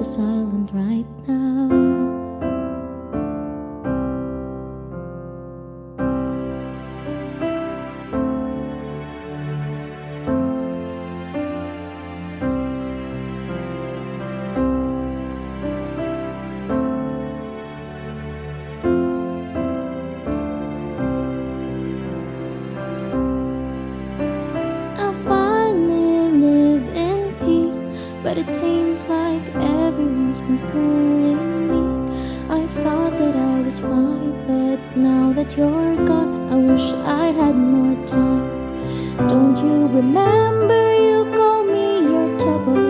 is silent right now. But it seems like everyone's been fooling me. I thought that I was fine, but now that you're gone, I wish I had more time. Don't you remember you called me your double?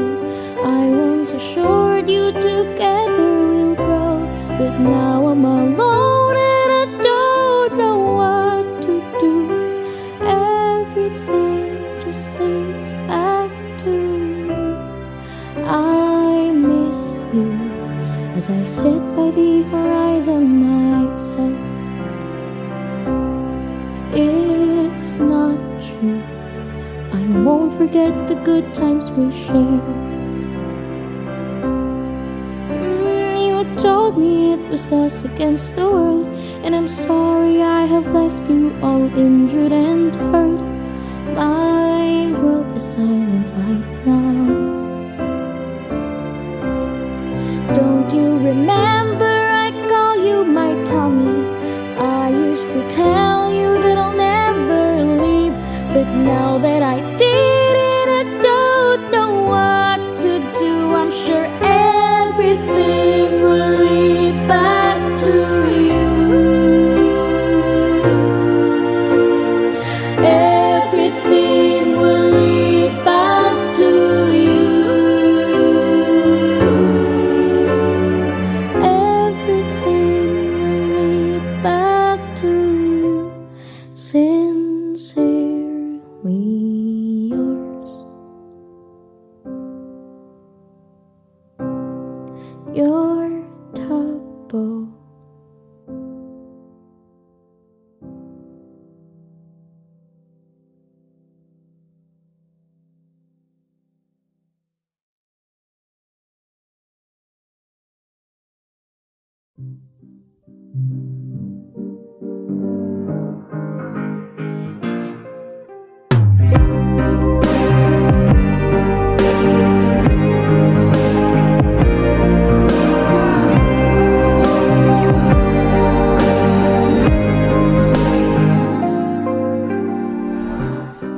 I once assured you together we'll grow, but now I'm alone and I don't know what to do. Everything just leads back to I miss you as I sit by the horizon myself. It's not true, I won't forget the good times we shared. You told me it was us against the world, and I'm sorry I have left you all injured and hurt. My world is silent right now. Don't you remember I call you my Tommy? I used to tell you that I'll never leave, but now that I did it, I don't know what to do. I'm sure everything will lead back to you. Everything will lead back to you. Sincerely yours, your double.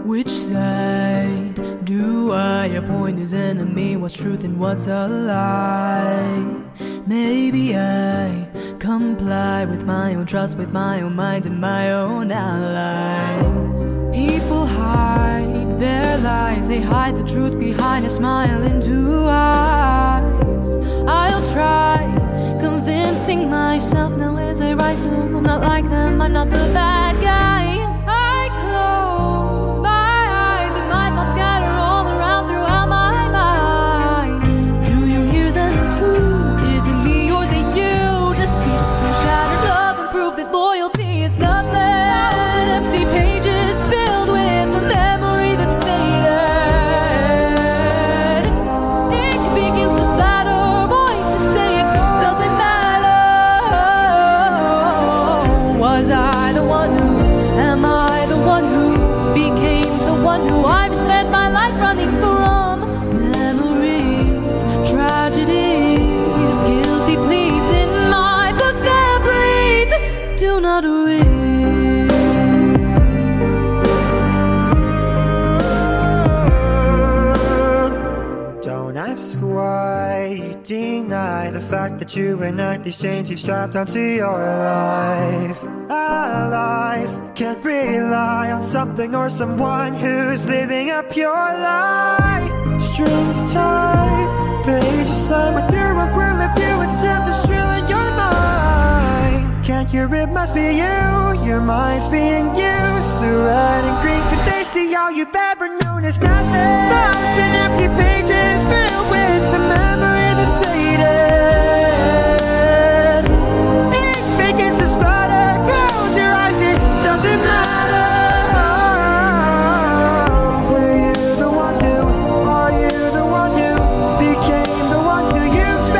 Which side do I appoint as enemy? What's truth and what's a lie? Maybe I comply with my own trust, with my own mind and my own ally. People hide their lies, they hide the truth behind a smile into eyes. I'll try convincing myself now is it right? No, I'm not like them, I'm not the bad guy. I close my eyes and my thoughts scatter all around throughout my mind. Do you hear them too? Is it me or is it you? Deceits and shattered love and proof that loyalty is nothing. Thousand empty pages filled with a memory that's faded. Ink begins to splatter, voices say it doesn't matter. Was I the one who, am I the one who became the one who I've spent my life running from? Memories, tragedies, guilty pleas in my book that bleeds. Do not read. Don't ask why you deny the fact that you enact these chains you've strapped onto your life. Allies can't rely on something or someone who's living a pure lie. Strings tied, pages signed with your own quill of you instead of shrilling your mind. Can't hear it must be you, your mind's being used. The red and green, could they see all you've ever known is nothing? Thousand empty pages filled with the memory that's faded. Ink begins to splatter, close your eyes, it doesn't matter. Were you the one who, are you the one who became the one who you spent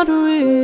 not real.